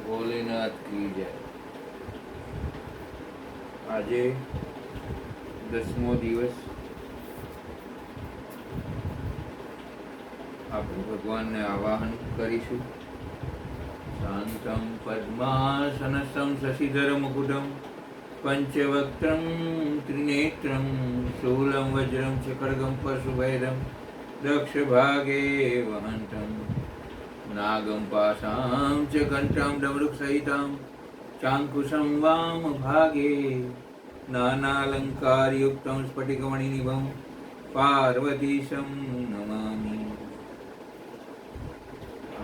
ભોલેનાથ કી જય। આજે 10મો દિવસ આપણે ભગવાનને આવાહન કરીશું। શાંતમ પદ્માસનસં શશિધર મુકુટમ પંચવક્त्रं ત્રિનેત્રं શૂલં વજ્રં ચ ખડ્ગં પશુભેદં દક્ષભાગે વહન્तं નાગં પાશાં ચ ઘંટાં ડમરુકસહિતાં ચાંકુશં વામભાગે નાનાલંકારયુક્तं સ્ફટિકમણિનિભં પાર્વતીશं નમામિ।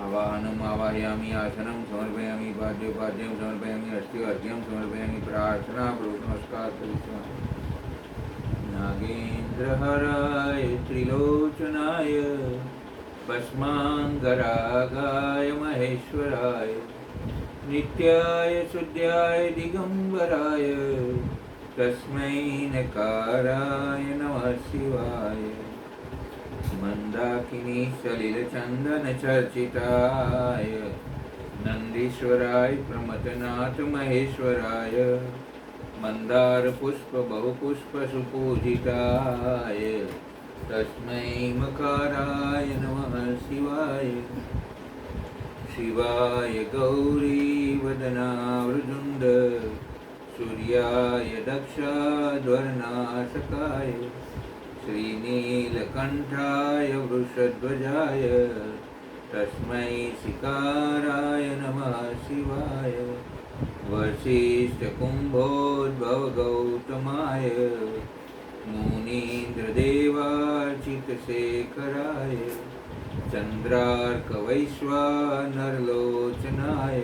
आवाहनम आवाहयामि आसनं समर्पयामि पाद्योपाद्यं समर्पयामि अस्त्योर्घ्यं समर्पयामि प्रार्थना पूर्वक नमस्कार करिष्यामि। नागेन्द्रहराय त्रिलोचनाय भस्मांगरागाय महेश्वराय नित्याय शुद्ध्याय दिगंबराय तस्मै नकाराय नमः शिवाय। मंदाकिनी सलिलचंदन चर्चिताय नंदीश्वराय प्रमथनाथ महेश्वराय मंदार पुष्प बहुपुष्प सुपूजिताय तस्मै मकाराय नमः शिवाय। शिवाय गौरी वदनावृजुंड सूर्याय दक्षाध्वरनाशकाय श्रीनीलकंठाय वृषध्वजाय तस्मै शिकाराय नमः शिवाय। वसिष्ठकुम्भोद्भव गौतमाय मुनीन्द्रदेवार्चितशेखराय चन्द्रार्कवैश्वानरलोचनाय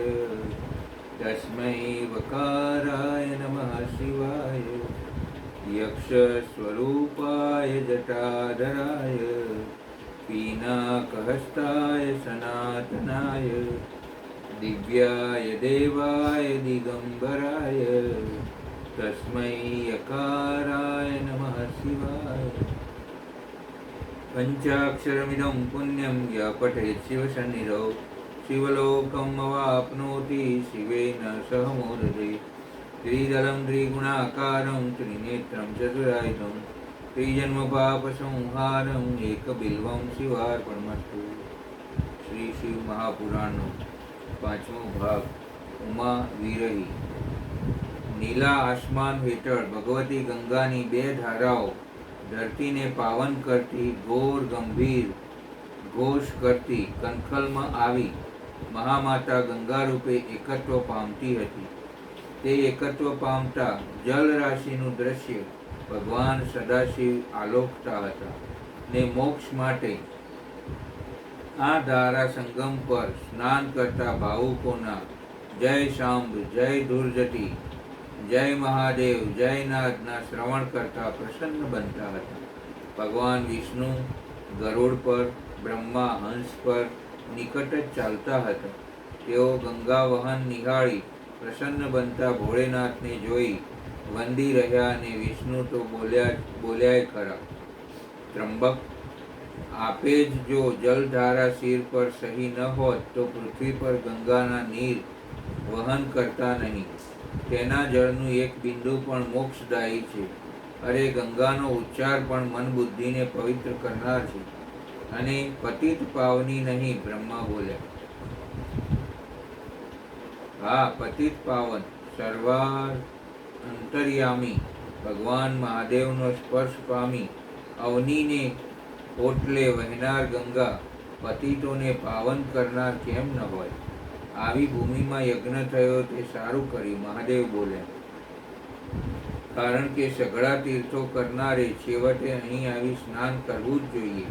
तस्मै वकाराय नमः शिवाय। यक्षस्वरूपाय जटाधराय पीनाकहस्ताय सनातनाय दिव्याय देवाय दिगंबराय तस्मै यकाराय नमः शिवाय। पंचाक्षरमिदं पुण्यं य पठेत् शिवसन्निधौ शिवलोकम् अवाप्नोति शिवेन सह मोदते। त्रिदलं त्रिगुणाकारं त्रिनेत्रं चतुरायुधं त्रिजन्मपापसंहारं एकबिल्वं शिवार्पणमस्तु। श्री शिव महापुराणનો 5મો ભાગ ઉમા વિરહી। નીલા આસમાન હેઠળ ભગવતી ગંગાની 2 ધારાઓ ધરતીને પાવન કરતી ઘોર ગંભીર ઘોષ કરતી કંખલમાં આવી મહામાતા ગંગા રૂપે એકત્વ પામતી હતી। તે એકત્વ પામતા જલ રાશિનું દ્રશ્ય ભગવાન સદાશિવ આલોકતા હતા ને મોક્ષ માટે આ ધારા સંગમ પર સ્નાન કરતા ભાવુકોના જય શાંભ જય ધુર્જટી જય મહાદેવ જય નાથના શ્રવણ કરતા પ્રસન્ન બનતા હતા। ભગવાન વિષ્ણુ ગરુડ પર બ્રહ્મા હંસ પર નિકટ જ ચાલતા હતા। તેઓ ગંગા વહન નિહાળી પ્રસન્ન બનતા ભોળેનાથને જોઈ વંદી રહ્યા અને વિષ્ણુ તો બોલ્યા ખરા। ત્રંબક, આપે જ જો જલધારા શિર પર સહી ન હોત તો પૃથ્વી પર ગંગાના નીર વહન કરતા નહીં। તેના જળનું એક બિંદુ પણ મોક્ષદાયી છે। અરે ગંગાનો ઉચ્ચાર પણ મન બુદ્ધિને પવિત્ર કરનાર છે અને પતિત પાવની નહીં। બ્રહ્મા બોલ્યા, હા, પતિત પાવન સર્વાર અંતર્યામી ભગવાન મહાદેવનો સ્પર્શ પામી અવનીને ઓટલે વહેનાર ગંગા પતિતોને પાવન કરનાર કેમ ન હોય। આવી ભૂમિમાં યજ્ઞ થયો તે સારું કર્યું। મહાદેવ બોલ્યા, કારણ કે સઘળા તીર્થો કરનારે છેવટે અહીં આવી સ્નાન કરવું જ જોઈએ,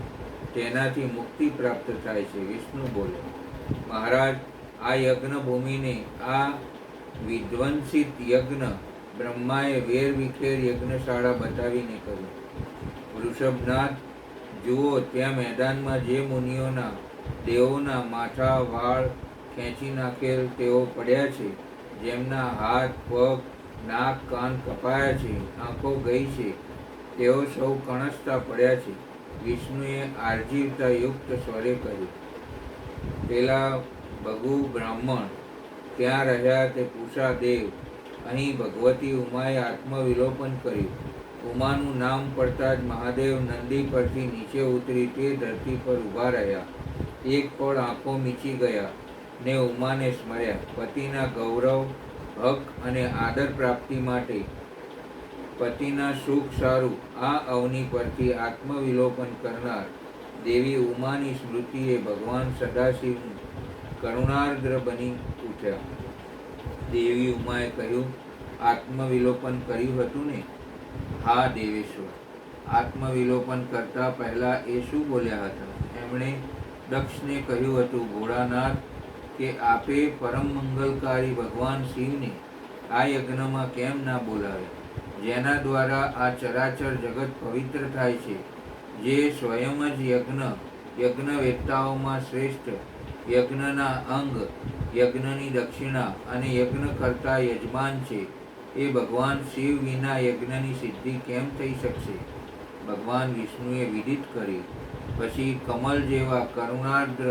તેનાથી મુક્તિ પ્રાપ્ત થાય છે। વિષ્ણુ બોલ્યા, મહારાજ, આ યજ્ઞ ભૂમિને આ વિધ્વંસિત યજ્ઞ બ્રહ્માએ વેર વિખેર યજ્ઞશાળા બતાવીને કર્યું। વૃષભનાથ, જુઓ, ત્યાં મેદાનમાં જે મુનિઓના દેવોના માથા વાળ ખેંચી નાખેલ તેઓ પડ્યા છે, જેમના હાથ પગ નાક કાન કપાયા છે, આંખો ગઈ છે, તેઓ સૌ કણસતા પડ્યા છે। વિષ્ણુએ આર્જીવતા યુક્ત સ્વરે કહ્યું, પેલા ભગુ બ્રાહ્મણ ત્યાં રહ્યા તે પૂષા દેવ. અહીં ભગવતી ઉમાએ આત્મવિલોપન કર્યું. ઉમાનું નામ પડતા જ મહાદેવ નંદી પરથી નીચે ઉતરી તે ધરતી પર ઊભા રહ્યા. એક પળ આંખો મીચી ગયા ને ઉમાને સ્મર્યા. પતિના ગૌરવ, હક અને આદર પ્રાપ્તિ માટે પતિના સુખ સારું આ અવનિ પરથી આત્મવિલોપન કરનાર દેવી ઉમાની સ્મૃતિએ ભગવાન સદાશિવ કરુણાર્દ્ર બની ઉઠ્યા. દેવી ઉમાએ કહ્યું, આત્મવિલોપન કર્યું હતું ને? હા દેવેશ્વર. આત્મવિલોપન કરતા પહેલા એ શું બોલ્યા હતા? એમણે દક્ષને કહ્યું હતું, ભોળાનાથ, કે આપે પરમ મંગલકારી ભગવાન શિવને આ યજ્ઞમાં કેમ ના બોલાવે, જેના દ્વારા આ ચરાચર જગત પવિત્ર થાય છે, જે સ્વયં જ યજ્ઞવેત્તાઓમાં શ્રેષ્ઠ, યજ્ઞના અંગ, યજ્ઞની દક્ષિણા અને યજ્ઞ કરતા યજમાન છે. એ ભગવાન શિવ વિના યજ્ઞની સિદ્ધિ કેમ થઈ શકશે? ભગવાન વિષ્ણુએ વિદિત કરી. પછી કમલ જેવા કરુણાર્દ્ર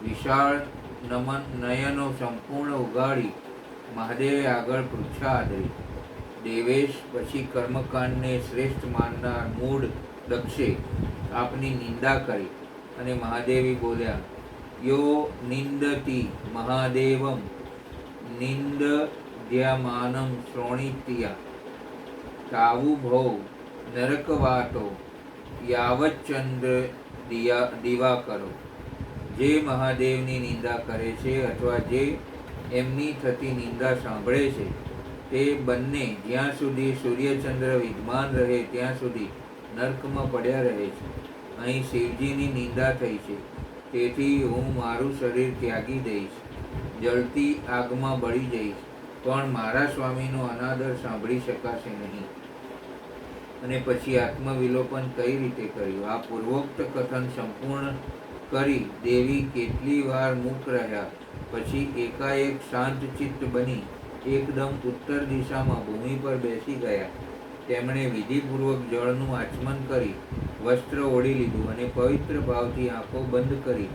વિશાળ નયનો સંપૂર્ણ ઉગાડી મહાદેવે આગળ પૃચ્છા આદરી. દેવેશ, પછી કર્મકાંડને શ્રેષ્ઠ માનનાર મૂળ દક્ષે આપની નિંદા કરી અને મહાદેવી બોલ્યા, યો નિંદતી મહાદેવમ નિંદ્યમાનમ શ્રોણિત્યા તાવુ ભૌ નરકવાતો યાવચ્ચંદ્ર દિવાકરો. જે મહાદેવની નિંદા કરે છે અથવા જે એમની થતી નિંદા સાંભળે છે તે બંને જ્યાં સુધી સૂર્યચંદ્ર વિદ્યમાન રહે ત્યાં સુધી નર્કમાં પડ્યા રહે છે. અહીં શિવજીની નિંદા થઈ છે, તેથી હું મારું શરીર ત્યાગી દઈશ, જળતી આગમાં બળી જઈશ, પણ મારા સ્વામીનો અનાદર સાંભળી શકાશે નહીં. અને પછી આત્મવિલોપન કઈ રીતે કર્યું? આ પૂર્વોક્ત કથન સંપૂર્ણ કરી દેવી કેટલી વાર મૂક રહ્યા પછી એકાએક શાંત ચિત્ત બની એકદમ ઉત્તર દિશામાં ભૂમિ પર બેસી ગયા. તેમણે વિધિપૂર્વક જળનું આચમન કરી વસ્ત્ર ઓઢી લીધું અને પવિત્ર ભાવથી આંખો બંધ કરી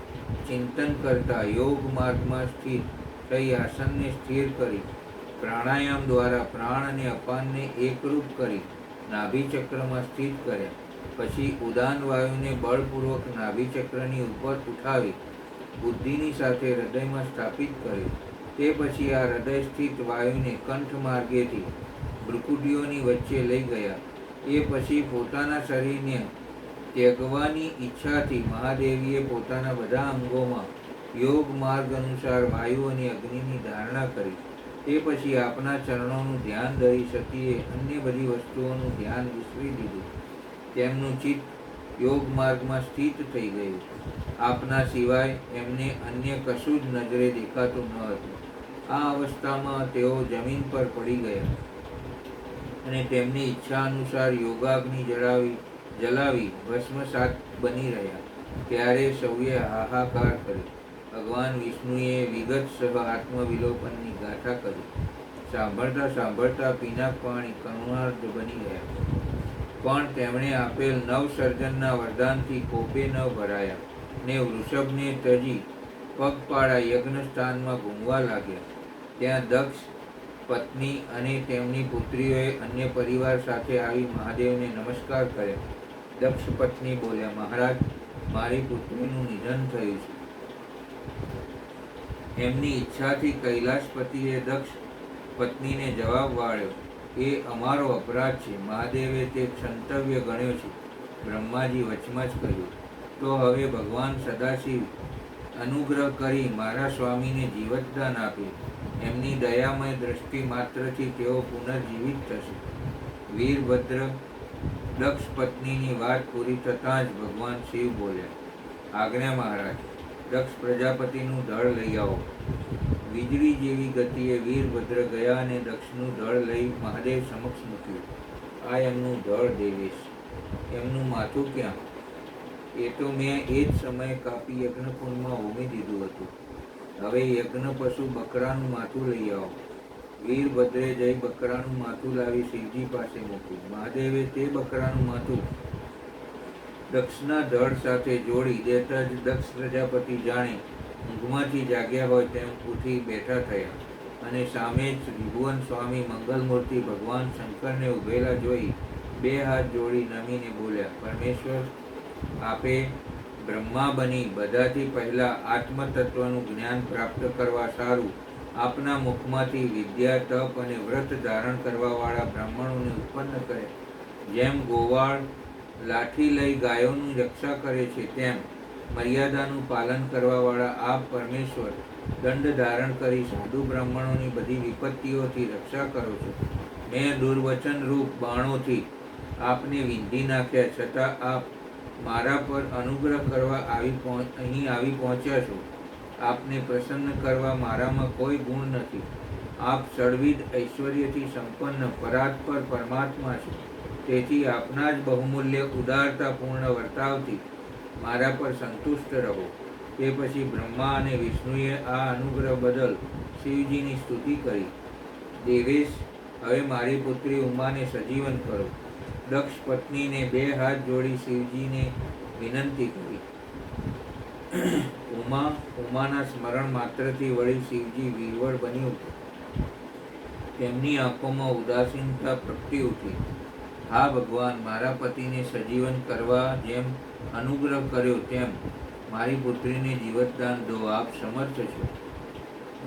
ચિંતન કરતા યોગ માર્ગમાં સ્થિત થઈ આસનને સ્થિર કરી પ્રાણાયામ દ્વારા પ્રાણ અને અપાનને એકરૂપ કરી નાભિચક્રમાં સ્થિત કર્યા. પછી ઉદાન વાયુને બળપૂર્વક નાભિચક્રની ઉપર ઉઠાવી બુદ્ધિની સાથે હૃદયમાં સ્થાપિત કર્યું. તે પછી આ હૃદય સ્થિત વાયુને કંઠ માર્ગેથી ભ્રુકુટીઓની વચ્ચે લઈ ગયા. એ પછી પોતાના શરીરને ત્યગવાની ઈચ્છાથી મહાદેવીએ પોતાના બધા અંગોમાં યોગ માર્ગ અનુસાર વાયુ અને અગ્નિની ધારણા કરી. તે પછી આપના ચરણોનું ધ્યાન ધરી સતીએ અન્ય બધી વસ્તુઓનું ધ્યાન વિસરી દીધું. તેમનું ચિત્ત યોગ માર્ગમાં સ્થિત થઈ ગયું. આપના સિવાય એમને અન્ય કશું જ નજરે દેખાતું ન હતું. આ અવસ્થામાં તેઓ જમીન પર પડી ગયા અને તેમની ઈચ્છા અનુસાર યોગાગ્નિ જલાવી ભસ્મસાત બની રહ્યા. ત્યારે સૌએ હાહાકાર કર્યો. ભગવાન વિષ્ણુએ વિગત સહ આત્મવિલોપનની ગાથા કરી. સાંભળતા સાંભળતા પિનાક પાણી કરુણાર્ધ બની ગયા. પણ તેમણે આપેલ નવસર્જનના વરદાનથી કોપે ન ભરાયા ને વૃષભને તજી પગપાળા યજ્ઞ સ્થાનમાં ઘૂમવા લાગ્યા. ત્યાં દક્ષ પત્ની અને તેમની પુત્રીઓએ અન્ય પરિવાર સાથે આવી મહાદેવને નમસ્કાર કર્યા. દક્ષ પત્ની બોલ્યા, મહારાજ, મારી પુત્રીનું નિધન થયું છે. એમની ઈચ્છાથી કૈલાસપતિએ દક્ષ પત્નીને જવાબ વાળ્યો, એ અમારો અપરાધ છે. મહાદેવે તે ક્ષંતવ્ય ગણ્યો છે. બ્રહ્માજી વચમાં જ કહ્યું, તો હવે ભગવાન સદાશિવ અનુગ્રહ કરી મારા સ્વામીને જીવતદાન આપે. એમની દયામય દ્રષ્ટિ માત્રથી તેઓ પુનર્જીવિત થશે. વીરભદ્ર દક્ષ પત્નીની વાત પૂરી થતાં જ ભગવાન શિવ બોલ્યા, આજ્ઞા મહારાજ, દક્ષ પ્રજાપતિનું ધડ લઈ આવો. વીજળી જેવી ગતિએ વીરભદ્ર ગયા અને દક્ષનું ધડ લઈ મહાદેવ સમક્ષ મૂક્યું. આ એમનું ધડ દેવેશ. એમનું માથું ક્યાં? એ તો મેં એ જ સમયે કાપી યજ્ઞકુંડમાં હોમી દીધું હતું. હવે યજ્ઞ પશુ બકરાનું માથું લઈ આવો. વીરભદ્રે જઈ બકરાનું માથું લાવી શિવજી પાસે મૂક્યું. મહાદેવે તે બકરાનું માથું દક્ષના ધડ સાથે જોડી દેતા જ દક્ષ પ્રજાપતિ જાણે ઊંઘમાંથી જાગ્યા હોય તેમ ઉઠી બેઠા થયા. અને સામે જ ત્રિભુવન સ્વામી મંગલમૂર્તિ ભગવાન શંકરને ઊભેલા જોઈ 2 હાથ જોડી નમીને બોલ્યા, પરમેશ્વર, આપે બ્રહ્મા બની બધાથી પહેલા આત્મતત્વનું જ્ઞાન પ્રાપ્ત કરવા સારું આપના મુખમાંથી વિદ્યા, તપ અને વ્રત ધારણ કરવાવાળા બ્રાહ્મણોને ઉત્પન્ન કરે. જેમ ગોવાળ લાઠી લઈ ગાયોની રક્ષા કરે છે, તેમ મર્યાદાનું પાલન કરવાવાળા આપ પરમેશ્વર દંડ ધારણ કરી સાધુ બ્રાહ્મણોની બધી વિપત્તિઓથી રક્ષા કરો છો. મેં દુર્વચન રૂપ બાણોથી આપને વિંધી નાખ્યા, છતાં આપ મારા પર અનુગ્રહ કરવા અહીં આવી પહોંચ્યા છો. આપને પ્રસન્ન કરવા મારામાં કોઈ ગુણ નથી. આપ સર્વવિધ ઐશ્વર્યથી સંપન્ન પરાત્પર પરમાત્મા છો. તેથી આપના જ બહુમૂલ્ય ઉદારતાપૂર્ણ વર્તાવથી મારા પર સંતુષ્ટ રહો. તે પછી બ્રહ્મા અને વિષ્ણુએ આ અનુગ્રહ બદલ શિવજીની સ્તુતિ કરી. દેવેશ, હવે મારી પુત્રી ઉમાને સજીવન કરો. દક્ષ પત્નીને 2 હાથ જોડી શિવજીને વિનંતી કરી. ઉમાના સ્મરણ માત્રથી વળી શિવજી વિહવળ બની ઉઠ્યા. તેમની આંખોમાં ઉદાસીનતા પ્રગટી ઉઠી. હા ભગવાન, મારા પતિને સજીવન કરવા જેમ અનુગ્રહ કર્યો તેમ મારી પુત્રીને જીવતદાન દો. આપ સમર્થ છો.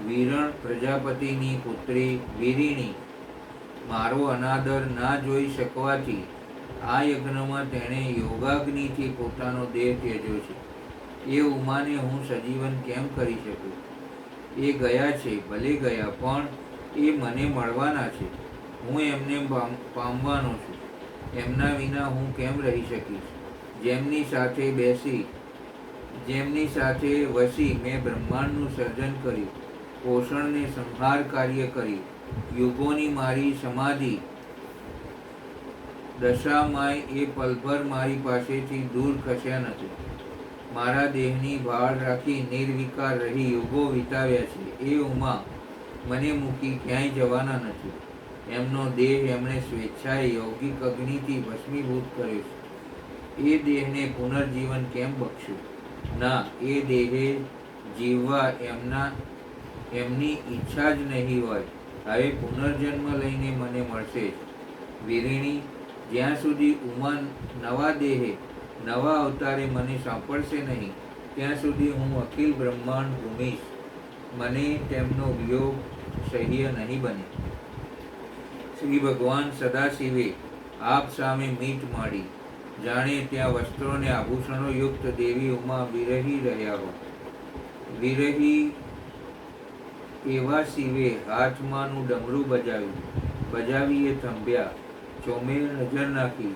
વિરણ પ્રજાપતિની પુત્રી વીરિણી મારો અનાદર ના જોઈ શકવાથી આ યજ્ઞમાં તેણે યોગાગ્નિથી પોતાનો દેહ ત્યજ્યો છે. એ ઉમાને હું સજીવન કેમ કરી શકું? એ ગયા છે, ભલે ગયા, પણ એ મને મળવાના છે. હું એમને પામવાનો છું. એમના વિના હું કેમ રહી શકીશ? જેમની સાથે વસી મેં બ્રહ્માંડનું સર્જન કર્યું, પોષણને સંહાર કાર્ય કર્યું, યુગોની મારી સમાધિ દશામાંય એ પલભર મારી પાસેથી દૂર ખસ્યા નથી. મારા દેહની ભાળ રાખી નિર્વિકાર રહી યુગો વિતાવ્યા છે. એ ઉમા મને મૂકી ક્યાંય જવાના નથી. એમનો દેહ એમણે સ્વેચ્છાએ યૌગિક અગ્નિથી ભસ્મીભૂત કર્યો છે. એ દેહને પુનર્જીવન કેમ બક્ષું? ના, એ દેહે જીવવા એમની ઈચ્છા જ નહીં હોય. હવે પુનર્જન્મ લઈને મને મળશે જ. વીરિણી, જ્યાં સુધી ઉમા નવા દેહે નવા અવતારે મને સાંપડશે નહીં, ત્યાં સુધી હું અખિલ બ્રહ્માંડ ભૂમીશ. મને તેમનો વિયોગ સહ્ય નહીં બને. શ્રી ભગવાન સદાશિવે આપ સામે મીટ માંડી, જાણે ત્યાં વસ્ત્રોને આભૂષણો યુક્ત દેવી ઉમા વિરહી રહ્યા હો. વિરહી એવા શિવે હાથમાંનું ડમરું બજાવીએ થંભ્યા. ચોમેર નજર નાખી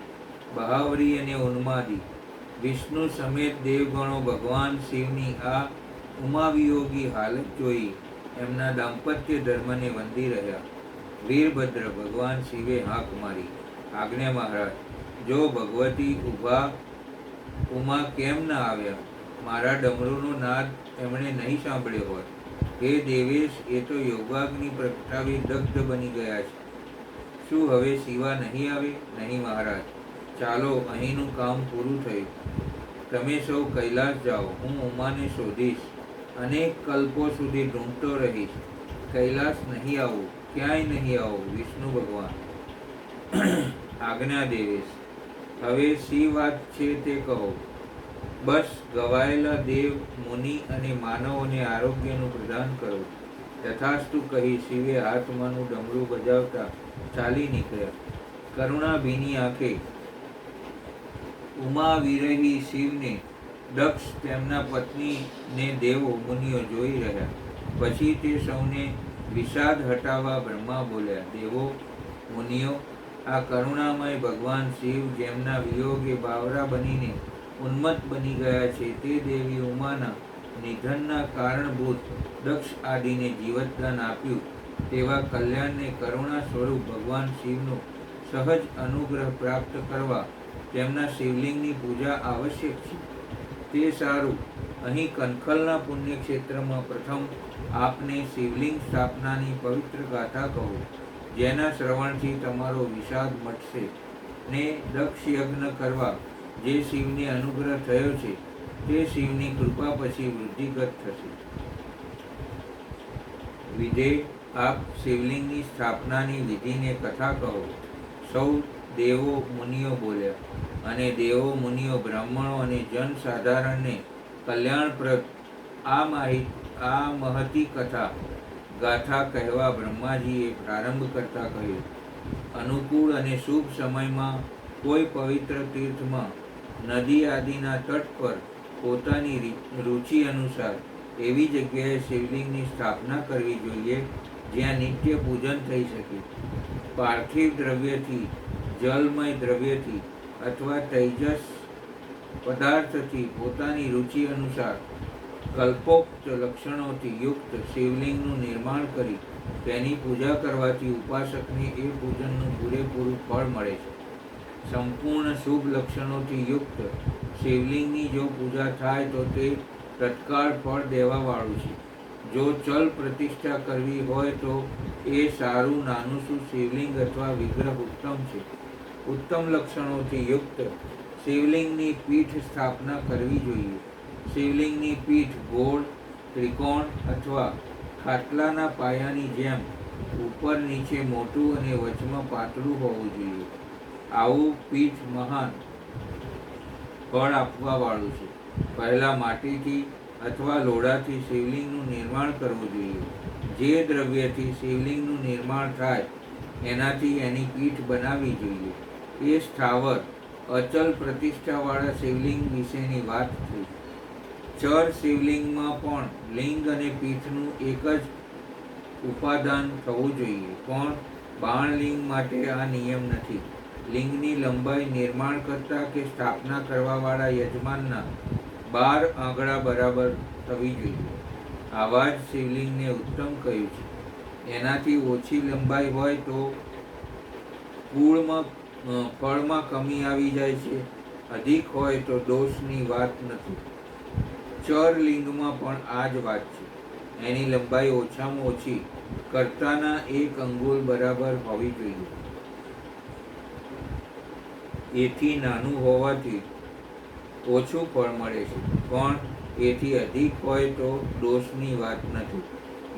બહાવરી અને ઉન્માદી વિષ્ણુ સમેત દેવગણો ભગવાન શિવની આ ઉમાવિયોગી હાલત જોઈ એમના દાંપત્ય ધર્મને વંદી રહ્યા. વીરભદ્ર ભગવાન શિવે હાંક મારી, આજ્ઞા મહારાજ, જો ભગવતી ઉમા કેમ ન આવ્યા? મારા ડમરૂનો નાદ એમણે નહીં સાંભળ્યો હોય. હે દેવેશ, એ તો યોગાગ્નિ પ્રગટાવી દગ્ધ બની ગયા છે. શું હવે શિવા નહીં આવે? નહીં મહારાજ, ચાલો, અહીંનું કામ પૂરું થયું. તમે સૌ કૈલાસ જાઓ. હું ઉમાને શોધીશ. અનેક કલ્પો સુધી ઢૂંઢતો રહીશ. કૈલાસ નહીં આવું, ક્યાંય નહીં આવું. વિષ્ણુ ભગવાન આજ્ઞા દેવેશ. હવે શી વાત છે તે કહો. બસ ગવાયેલા દેવ, મુનિ અને માનવોને આરોગ્યનું પ્રદાન કરો. તથાસ્તુ કહી શિવે હાથમાંનું ડમરું બજાવતા ચાલી નીકળ્યા. કરુણાભીની આંખે ઉમા વિરહી શિવને, દક્ષ તેમના પત્નીને દેવો મુનિઓ જોઈ રહ્યા. પછી તે સૌને વિષાદ હટાવવા બ્રહ્મા બોલ્યા, દેવો મુનિઓ, આ કરુણામય ભગવાન શિવ જેમના વિયોગે બાવરા બનીને ઉન્મત્ત બની ગયા છે, તે દેવી ઉમાના નિધનના કારણભૂત દક્ષ આદિને જીવતદાન આપ્યું તેવા કલ્યાણને કરુણા સ્વરૂપ ભગવાન શિવનો સહજ અનુગ્રહ પ્રાપ્ત કરવા તેમના શિવલિંગની પૂજા આવશ્યક છે. તે સારું, અહીં કનખલના પુણ્યક્ષેત્રમાં પ્રથમ આપને શિવલિંગ સ્થાપનાની પવિત્ર ગાથા કહો, જેના શ્રવણથી તમારો વિષાદ મટશે ને દક્ષ યજ્ઞ કરવા જે શિવને અનુગ્રહ થયો છે તે શિવની કૃપા પછી વૃદ્ધિગત થશે. વિધે આપ શિવલિંગની સ્થાપનાની વિધિને કથા કહો. સૌ દેવો મુનિઓ બોલ્યા, અને દેવો મુનિઓ બ્રાહ્મણો અને જનસાધારણને કલ્યાણપ્રદ આ મહતી કથા ગાથા કહેવા બ્રહ્માજીએ પ્રારંભ કરતા કહ્યું. અનુકૂળ અને શુભ સમયમાં કોઈ પવિત્ર તીર્થમાં, નદી આદિના તટ પર પોતાની રુચિ અનુસાર એવી જગ્યાએ શિવલિંગની સ્થાપના કરવી જોઈએ જ્યાં નિત્ય પૂજન થઈ શકે. પાર્થિવ દ્રવ્યથી, જલમય દ્રવ્યથી અથવા તૈજસ પદાર્થથી પોતાની રુચિ અનુસાર કલ્પોક્ત લક્ષણોથી યુક્ત શિવલિંગનું નિર્માણ કરી તેની પૂજા કરવાથી ઉપાસકને એ પૂજનનું પૂરેપૂરું ફળ મળે છે. સંપૂર્ણ શુભ લક્ષણોથી યુક્ત શિવલિંગની જો પૂજા થાય તો તે તત્કાળ ફળ દેવાવાળું છે. જો ચલ પ્રતિષ્ઠા કરવી હોય તો એ સારું નાનું શિવલિંગ અથવા વિગ્રહ ઉત્તમ છે. ઉત્તમ લક્ષણોથી યુક્ત શિવલિંગની પીઠ સ્થાપના કરવી જોઈએ. શિવલિંગની પીઠ ગોળ, ત્રિકોણ અથવા ખાટલાના પાયાની જેમ ઉપર નીચે મોટું અને વચમાં પાતળું હોવું જોઈએ. આવું પીઠ મહાન ફળ આપવા વાળું છે. પહેલા માટીથી અથવા લોડાથી શિવલિંગનું નિર્માણ કરવું જોઈએ. જે દ્રવ્યથી શિવલિંગનું નિર્માણ થાય એનાથી એની પીઠ બનાવવી જોઈએ. એ સ્થાવર અચલ પ્રતિષ્ઠાવાળા શિવલિંગ વિશેની વાત થઈ. ચર શિવલિંગમાં પણ લિંગ અને પીઠનું એક જ ઉપાદાન થવું જોઈએ, પણ બાણલિંગ માટે આ નિયમ નથી. લિંગની લંબાઈ નિર્માણકર્તા કે સ્થાપના કરવાવાળા યજમાનના 12 આંગળા બરાબર થવી જોઈએ. આવા જ શિવલિંગને ઉત્તમ કહ્યું છે. એનાથી ઓછી લંબાઈ હોય તો ફળમાં કમી આવી જાય છે. અધિક હોય તો દોષની વાત નથી. ચર લિંગમાં પણ આ જ વાત છે. એની લંબાઈ ઓછામાં ઓછી કર્તાના 1 અંગુલ બરાબર હોવી જોઈએ. એથી નાનું હોવાથી ઓછું ફળ મળે છે, પણ એથી અધિક હોય તો દોષની વાત નથી.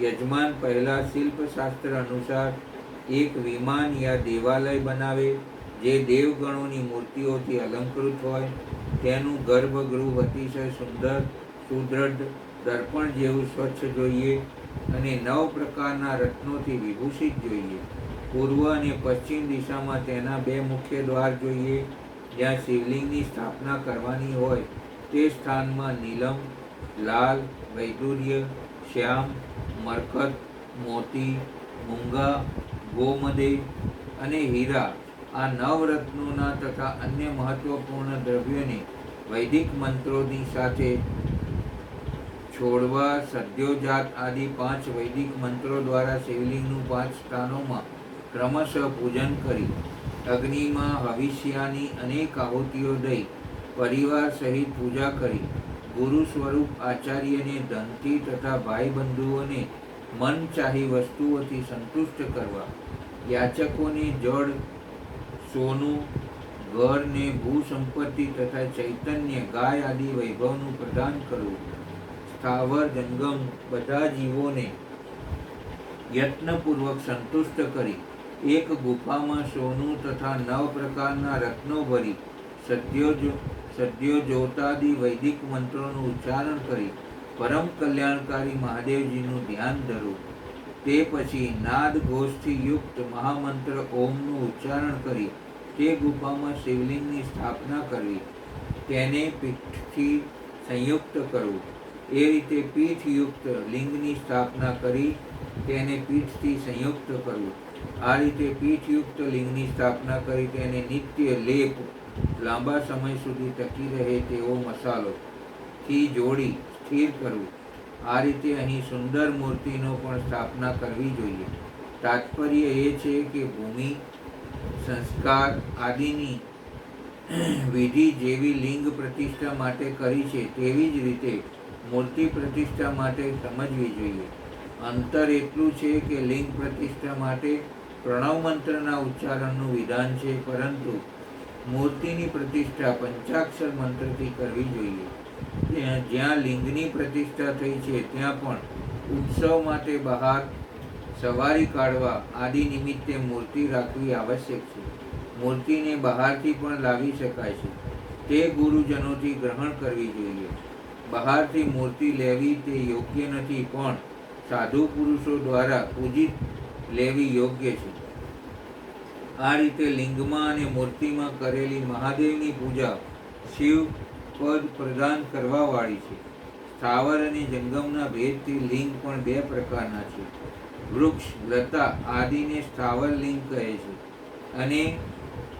યજમાન પહેલા શિલ્પશાસ્ત્ર અનુસાર એક વિમાન યા દેવાલય બનાવે જે દેવગણોની મૂર્તિઓથી અલંકૃત હોય. તેનું ગર્ભગૃહ અતિશય સુંદર, સુદ્રઢ, દર્પણ જેવું સ્વચ્છ જોઈએ અને 9 પ્રકારના રત્નોથી વિભૂષિત જોઈએ. પૂર્વ અને પશ્ચિમ દિશામાં તેના 2 મુખ્ય દ્વાર જોઈએ. જ્યાં શિવલિંગની સ્થાપના કરવાની હોય તે સ્થાનમાં નીલમ, લાલ, વૈદુર્ય, શ્યામ, મરકત, મોતી, મૂંગા, ગોમદે અને હીરા આ 9 રત્નોના તથા અન્ય મહત્વપૂર્ણ દ્રવ્યોને વૈદિક મંત્રોની સાથે છોડવા, સદ્યોજાત આદિ 5 વૈદિક મંત્રો દ્વારા શિવલિંગનું 5 સ્થાનોમાં ક્રમશઃ પૂજન કરી અગ્નિમાં હવિષ્યાની અનેક આહુતિઓ દઈ પરિવાર સહિત પૂજા કરી ગુરુ સ્વરૂપ આચાર્યને ધનથી તથા ભાઈ બંધુઓને મન ચાહી વસ્તુઓથી સંતુષ્ટ કરવા, યાચકોને જળ, સોનું, ઘર ને ભૂ સંપત્તિ તથા ચૈતન્ય, ગાય આદિ વૈભવનું પ્રદાન કરવું, સ્થાવર જંગમ બધા જીવોને યત્નપૂર્વક સંતુષ્ટ કરી એક ગુફામાં સોનું તથા 9 પ્રકારના રત્નો ભરી સદ્યોજોતાદિ વૈદિક મંત્રોનું ઉચ્ચારણ કરી પરમ કલ્યાણકારી મહાદેવજીનું ધ્યાન ધરવું. તે પછી નાદ ઘોષથી યુક્ત મહામંત્ર ઓમનું ઉચ્ચારણ કરી તે ગુફામાં શિવલિંગની સ્થાપના કરવી. તેને પીઠથી સંયુક્ત કરવું. એ રીતે પીઠયુક્ત લિંગની સ્થાપના કરી તેને પીઠથી સંયુક્ત કરવું. આ રીતે પીઠયુક્ત લિંગની સ્થાપના કરી તેને નિત્ય લેપ, લાંબા સમય સુધી ટકી રહે તેવો મસાલો થી જોડી સ્થિર કરવું. આ રીતે અહીં સુંદર મૂર્તિનો પણ સ્થાપના કરવી જોઈએ. તાત્પર્ય એ છે કે ભૂમિ સંસ્કાર આદિની વિધિ જેવી લિંગ પ્રતિષ્ઠા માટે કરી છે તેવી જ રીતે મૂર્તિ પ્રતિષ્ઠા માટે સમજવી જોઈએ. અંતર એટલું છે કે લિંગ પ્રતિષ્ઠા માટે પ્રણવ મંત્રના ઉચ્ચારણનું વિધાન છે, પરંતુ મૂર્તિની પ્રતિષ્ઠા પંચાક્ષર મંત્રથી કરવી જોઈએ. જ્યાં લિંગની પ્રતિષ્ઠા થઈ છે ત્યાં પણ ઉત્સવ માટે બહાર સવારી કાઢવા આદિ નિમિત્તે મૂર્તિ રાખવી આવશ્યક છે. મૂર્તિને બહારથી પણ લાવી શકાય છે, તે ગુરુજનોથી ગ્રહણ કરવી જોઈએ. બહારથી મૂર્તિ લેવી તે યોગ્ય નથી, પણ સાધુ પુરુષો દ્વારા પૂજિત લેવી યોગ્ય છે. આ રીતે લિંગમાં અને મૂર્તિમાં કરેલી મહાદેવની પૂજા શિવ પદ પ્રદાન કરવાવાળી છે. સ્થાવર અને જંગમના ભેદથી લિંગ પણ બે પ્રકારના છે. વૃક્ષ, લતા આદિને સ્થાવર લિંગ કહે છે અને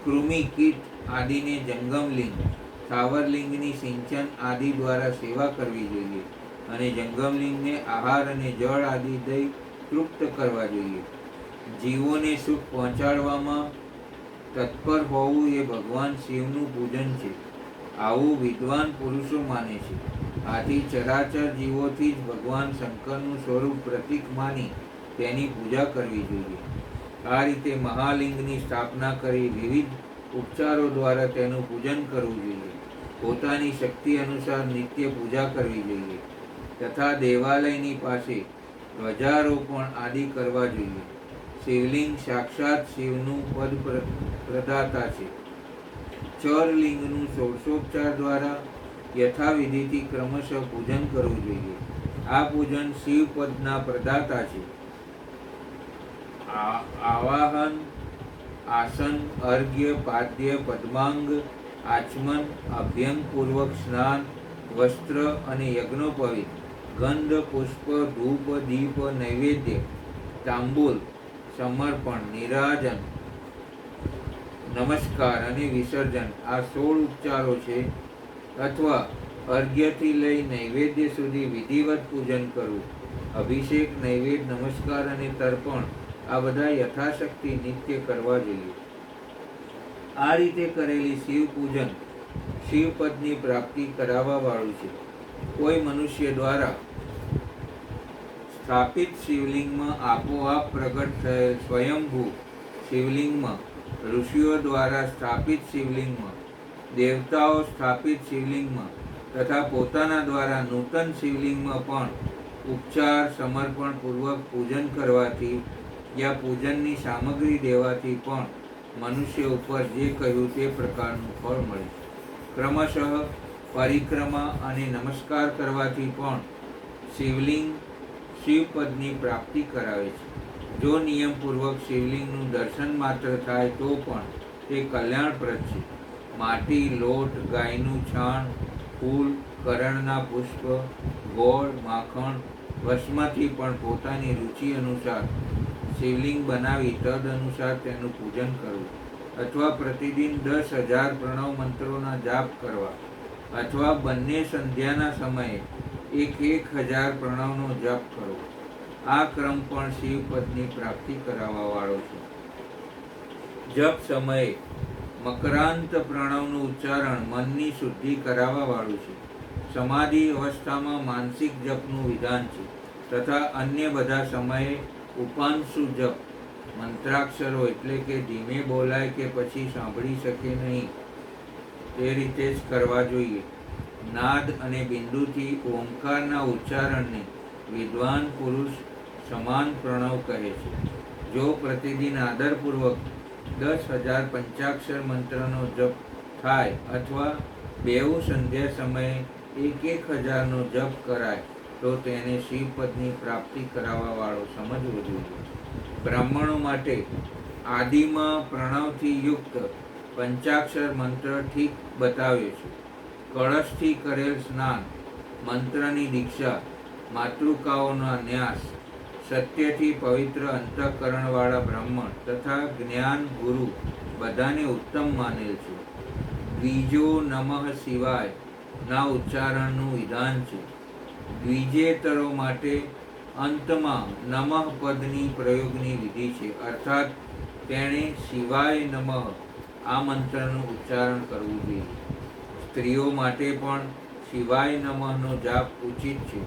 કૃમિ, કીટ આદિને જંગમ લિંગ. સ્થાવર લિંગની સિંચન આદિ દ્વારા સેવા કરવી જોઈએ અને જંગમ લિંગને આહાર અને જળ આદિ દઈ તૃપ્ત કરવા જોઈએ. જીવોને સુખ પહોંચાડવામાં તત્પર હોવું એ ભગવાન શિવનું પૂજન છે, આવું વિદ્વાન પુરુષો માને છે. આથી ચરાચર જીવોથી જ ભગવાન શંકરનું સ્વરૂપ પ્રતીક માની તેની પૂજા કરવી જોઈએ. આ રીતે મહાલિંગની સ્થાપના કરી વિવિધ ઉપચારો દ્વારા તેનું પૂજન કરવું જોઈએ. પોતાની શક્તિ અનુસાર નિત્ય પૂજા કરવી જોઈએ તથા દેવાલયની પાસે ધ્વજારોપણ આદિ કરવા જોઈએ. શિવલિંગ સાક્ષાત શિવનું પદ પ્રદાતા છે. ચરલિંગનું ષોડશોપચાર દ્વારા યથાવિધિથી ક્રમશઃ પૂજન કરવું જોઈએ. આ પૂજન શિવ પદના પ્રદાતા છે. આવાહન, આસન, અર્ઘ્ય, પાદ્ય, પદ્માંગ, આચમન, અભ્યંગપૂર્વક સ્નાન, વસ્ત્ર અને યજ્ઞોપવિત, ગંધ, પુષ્પ, ધૂપ, દીપ, નૈવેદ્ય, તાંબૂલ, સમર્પણ, નિરાજન, નમસ્કાર અને વિસર્જન આ 16 ઉપચારો છે. અથવા અર્ઘ્યથી લઈ નૈવેદ્ય સુધી વિધિવત પૂજન કરવું. અભિષેક, નૈવેદ્ય, નમસ્કાર અને તર્પણ આ બધા યથાશક્તિ નિત્ય કરવા જોઈએ. આ રીતે કરેલી શિવ પૂજન શિવપદની પ્રાપ્તિ કરાવવા વાળું છે. કોઈ મનુષ્ય દ્વારા સ્થાપિત શિવલિંગમાં આપોઆપ પ્રગટ થયેલ સ્વયંભૂ શિવલિંગમાં, ઋષિઓ દ્વારા સ્થાપિત શિવલિંગમાં, દેવતાઓ સ્થાપિત શિવલિંગમાં તથા પોતાના દ્વારા નૂતન શિવલિંગમાં પણ ઉપચાર સમર્પણ પૂર્વક પૂજન કરવાથી યા પૂજનની સામગ્રી દેવાથી પણ મનુષ્ય ઉપર જે કહ્યું તે પ્રકારનું ફળ મળે. ક્રમશઃ પરિક્રમા અને નમસ્કાર કરવાથી પણ શિવલિંગ શિવપદની પ્રાપ્તિ કરાવે છે. જો નિયમપૂર્વક શિવલિંગનું દર્શન માત્ર થાય તો પણ તે કલ્યાણપ્રદ છે. માટી, લોટ, ગાયનું છાણ, ફૂલ, કરણના પુષ્પ, ગોળ, માખણ, ભસ્મથી પણ પોતાની રુચિ અનુસાર શિવલિંગ બનાવી તદ અનુસાર તેનું પૂજન કરવું. અથવા પ્રતિદિન 10,000 પ્રણવ મંત્રોના જાપ કરવા અથવા બંને સંધ્યાના સમયે 1,000 પ્રણવનો જપ કરવો. આ ક્રમ પણ શિવપદની પ્રાપ્તિ કરાવવા વાળો છે. જપ સમયે મકરાંત પ્રણવનું ઉચ્ચારણ મનની શુદ્ધિ કરાવવા વાળું છે. સમાધિ અવસ્થામાં માનસિક જપનું વિધાન છે તથા અન્ય બધા સમયે ઉપાંશુ જપ મંત્રાક્ષરો એટલે કે ધીમે બોલાય કે પછી સાંભળી શકે નહીં તે રીતે જ કરવા જોઈએ. નાદ અને બિંદુથી ઓમકારના ઉચ્ચારણને વિદ્વાન પુરુષ સમાન પ્રણવ કહે છે. જો પ્રતિદિન આદરપૂર્વક 10,000 પંચાક્ષર મંત્રનો જપ થાય અથવા બેઉ સંધ્યા સમયે 1,000નો જપ કરાય તો તેને શિવપદની પ્રાપ્તિ કરાવવા વાળો સમજવો જોઈએ. બ્રાહ્મણો માટે આદિમાં પ્રણવથી યુક્ત પંચાક્ષર મંત્ર ઠીક બતાવ્યો છે. કળશથી કરેલ સ્નાન, મંત્રની દીક્ષા, માતૃકાઓનો ન્યાસ, સત્યથી પવિત્ર અંતઃકરણવાળા બ્રાહ્મણ તથા જ્ઞાન ગુરુ બધાને ઉત્તમ માનેલ છે. દ્વિજો નમઃ શિવાય ના ઉચ્ચારણનું વિધાન છે. દ્વિજેતરો માટે અંતમાં નમઃ પદની પ્રયોગની વિધિ છે, અર્થાત તેણે શિવાય નમઃ આ મંત્રનું ઉચ્ચારણ કરવું જોઈએ. સ્ત્રીઓ માટે પણ શિવાય નમઃનો જાપ ઉચિત છે.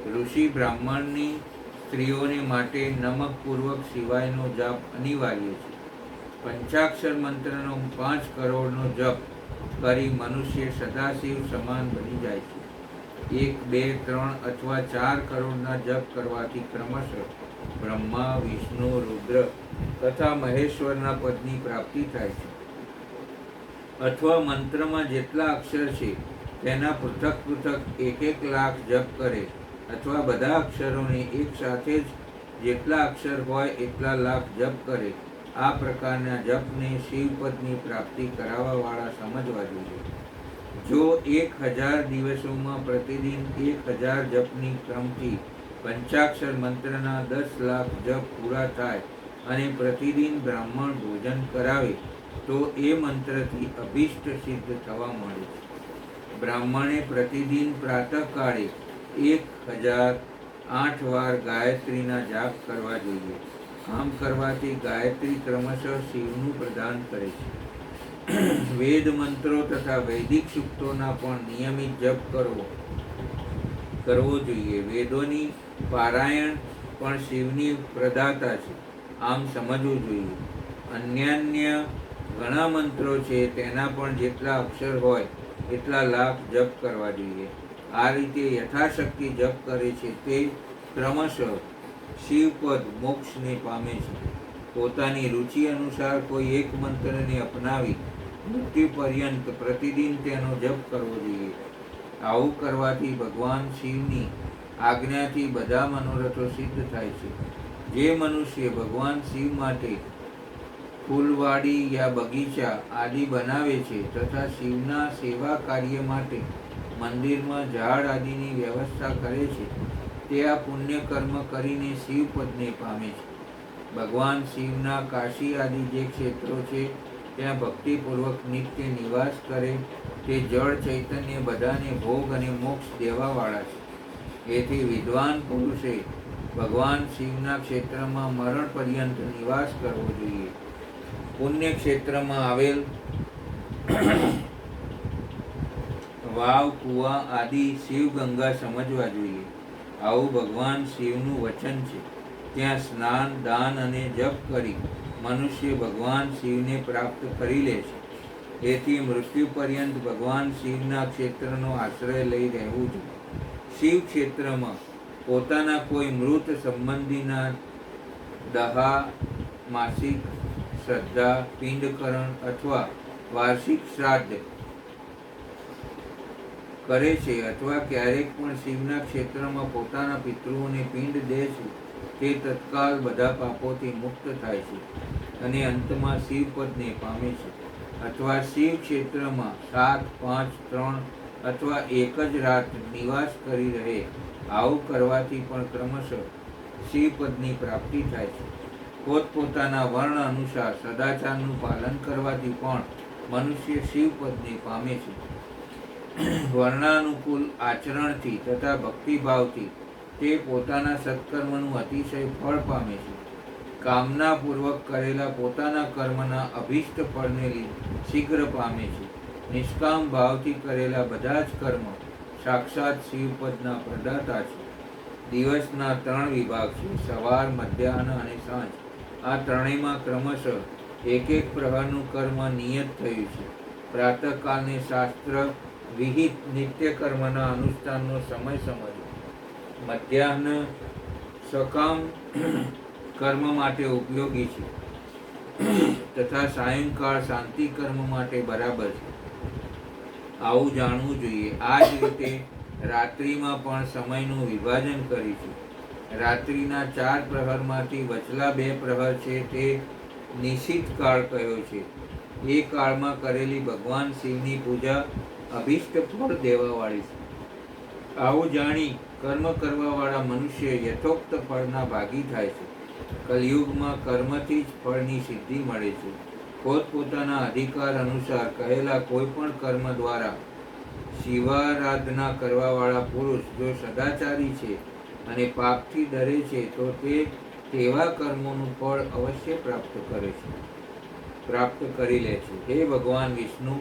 ઋષિ બ્રાહ્મણની સ્ત્રીઓને માટે નમઃપૂર્વક શિવાયનો જાપ અનિવાર્ય છે. પંચાક્ષર મંત્રનો 5 કરોડનો જપ કરી મનુષ્ય સદાશિવ સમાન બની જાય છે. 1, 2, 3 અથવા 4 કરોડના જપ કરવાથી ક્રમશઃ બ્રહ્મા, વિષ્ણુ, રુદ્ર તથા મહેશ્વરના પદની પ્રાપ્તિ થાય છે. અથવા મંત્રમાં જેટલા અક્ષર છે તેના પૃથક પૃથક 1 લાખ જપ કરે અથવા બધા અક્ષરોને એક સાથે જ જેટલા અક્ષર હોય એટલા લાખ જપ કરે. આ પ્રકારના જપને શિવપદની પ્રાપ્તિ કરાવવાવાળા સમજવા જોઈએ. જો 1000 દિવસોમાં પ્રતિદિન 1000 જપની ક્રમથી પંચાક્ષર મંત્રના 10 લાખ જપ પૂરા થાય અને પ્રતિદિન બ્રાહ્મણ ભોજન કરાવે તો એ મંત્રથી અભિષ્ટ સિદ્ધ થવા મળે છે. બ્રાહ્મણે પ્રતિદિન પ્રાતઃકાળે 1008 વાર ગાયત્રીના જાપ કરવા જોઈએ. આમ કરવાથી ગાયત્રી ક્રમશઃ શિવનું પ્રદાન કરે છે. વેદ મંત્રો તથા વૈદિક સૂક્તોના પણ નિયમિત જપ કરવો જોઈએ. વેદોની પારાયણ પણ શિવની પ્રદાતા છે, આમ સમજવું જોઈએ. અન્યાન્ય ઘણા મંત્રો છે તેના પણ જેટલા અક્ષર હોય એટલા લાખ જપ કરવા જોઈએ. આ રીતે યથાશક્તિ જપ કરે છે તે ક્રમશઃ શિવપદ મોક્ષને પામે છે. પોતાની રુચિ અનુસાર કોઈ એક મંત્રને અપનાવી મૃત્યુ પર્યંત પ્રતિદિન તેનો જપ કરવો જોઈએ. આવું કરવાથી ભગવાન શિવની આજ્ઞાથી બધા મનોરથો સિદ્ધ થાય છે. જે મનુષ્ય ભગવાન શિવ માટે ફૂલવાડી યા બગીચા આદિ બનાવે છે તથા શિવના સેવા કાર્ય માટે મંદિરમાં ઝાડ આદિની વ્યવસ્થા કરે છે તે આ પુણ્ય કર્મ કરીને શિવપદને પામે છે. ભગવાન શિવના કાશી આદિ જે ક્ષેત્રો છે ત્યાં ભક્તિપૂર્વક નિત્ય નિવાસ કરે તે જળ ચૈતન્ય બધાને ભોગ અને મોક્ષ દેવાવાળા છે. એથી વિદ્વાન પુરુષે ભગવાન શિવના ક્ષેત્રમાં મરણ પર્યંત નિવાસ કરવો જોઈએ. પુણ્ય ક્ષેત્રમાં આવેલ વાવ, કુવા આદિ શિવગંગા સમજવા જોઈએ. આવું ભગવાન શિવનું વચન છે. ત્યાં સ્નાન, દાન અને જપ કરી મનુષ્ય ભગવાન શિવને પ્રાપ્ત કરી લે છે. એથી મૃત્યુ પર્યંત ભગવાન શિવના ક્ષેત્રનો આશ્રય લઈ રહેવું જોઈએ. શિવ ક્ષેત્રમાં પોતાના કોઈ મૃત સંબંધીના દહા, માસિક શ્રદ્ધા, પિંડકરણ અથવા વાર્ષિક શ્રાદ્ધ કરે છે અથવા ક્યારેક પણ શિવના ક્ષેત્રમાં પોતાના પિતૃઓને પિંડ દે છે તે તત્કાલ બધા પાપોથી મુક્ત થાય છે અને અંતમાં શિવપદને પામે છે. અથવા શિવ ક્ષેત્રમાં 7, 5, 3 અથવા એક જ રાત નિવાસ કરી રહે. આવું કરવાથી પણ ક્રમશઃ શિવપદની પ્રાપ્તિ થાય છે. પોતપોતાના વર્ણ અનુસાર સદાચારનું પાલન કરવાથી પણ મનુષ્ય શિવપદને પામે છે. વર્ણાનુકૂળ આચરણથી તથા ભક્તિભાવથી તે પોતાના સત્કર્મનું અતિશય ફળ પામે છે. કામનાપૂર્વક કરેલા પોતાના કર્મના અભિષ્ટ ફળને શીઘ્ર પામે છે. નિષ્કામ ભાવથી કરેલા બધા જ કર્મ સાક્ષાત શિવપદના પ્રદાતા છે. દિવસના 3 વિભાગ છે: સવાર, મધ્યાહન અને સાંજ. આ ત્રણેયમાં ક્રમશઃ 1 પ્રહરનું કર્મ નિયત થયું છે. પ્રાતઃકાળને શાસ્ત્ર વિહિત નિત્ય કર્મના અનુષ્ઠાનનો સમય સમજવો. મધ્યાહન સકામ કર્મ માટે ઉપયોગી છે તથા સાયંકાળ શાંતિ કર્મ માટે બરાબર છે. આવું જાણવું જોઈએ. આ જ રીતે રાત્રિમાં પણ સમયનું વિભાજન કરીશું. રાત્રિના 4 પ્રહરમાંથી વચલા 2 પ્રહર છે તે નિશિત કાળ કયો છે. એ કાળમાં કરેલી ભગવાન શિવની પૂજા અભિષ્ટ ફળ દેવાવાળી છે. આવું જાણી કર્મ કરવાવાળા મનુષ્ય યથોક્ત ફળના ભાગી થાય છે. કલયુગમાં કર્મથી જ ફળની સિદ્ધિ મળે છે. પોતપોતાના અધિકાર અનુસાર કહેલા કોઈ પણ કર્મ દ્વારા શિવારાધના કરવાવાળા પુરુષ જો સદાચારી છે અને પાપથી ડરે છે તો તે તેવા કર્મોનું ફળ અવશ્ય પ્રાપ્ત કરી લે છે. હે ભગવાન વિષ્ણુ,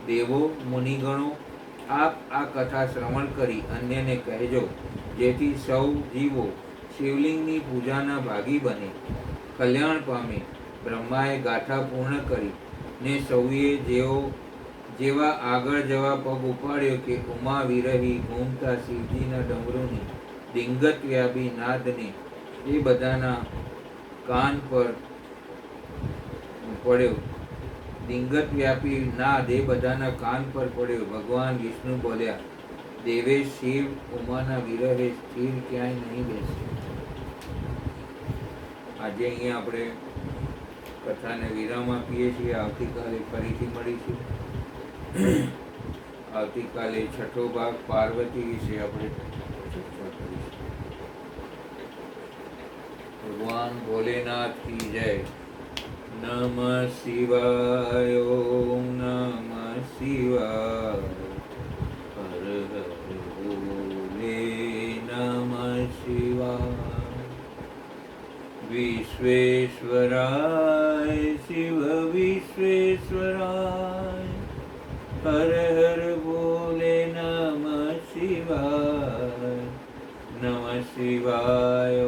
દેવો, મુનિગણો, આપ આ કથા શ્રવણ કરી અન્યને કહેજો, જેથી સૌ જીવો શિવલિંગની પૂજાના ભાગી બને, કલ્યાણ પામે. બ્રહ્માએ ગાથા પૂર્ણ કરી ને સૌએ જેવા આગળ જવા પગ ઉપાડ્યો કે ઉમા વિરહી ઘૂમતા શિવજીના ડમરૂની ડિંગત વ્યાપી નાદને એ બધાના કાન પર પડ્યો. ડિંગત વ્યાપી નાદ એ બધાના કાન પર પડ્યો. ભગવાન વિષ્ણુ બોલ્યા, દેવેશ શિવ ઉમાના વિરહે સ્થિર ક્યાંય નહીં બેસે. આજે અહીંયા આપણે કથાને વિરામ આપીએ છીએ. આવતીકાલે ફરીથી મળીશું. આવતીકાલે છઠ્ઠો ભાગ પાર્વતી વિશે આપણે ચર્ચા કરીશું. ભગવાન ભોલેનાથ કી જય. નમઃ શિવાય. ઓમ નમઃ શિવાય. હર હર ભોલે. નમઃ શિવાય. વિશ્વેશ્વરાય શિવ વિશ્વેશ્વરાય. હર હર ભોલે. નમઃ શિવાય. નમઃ શિવાય.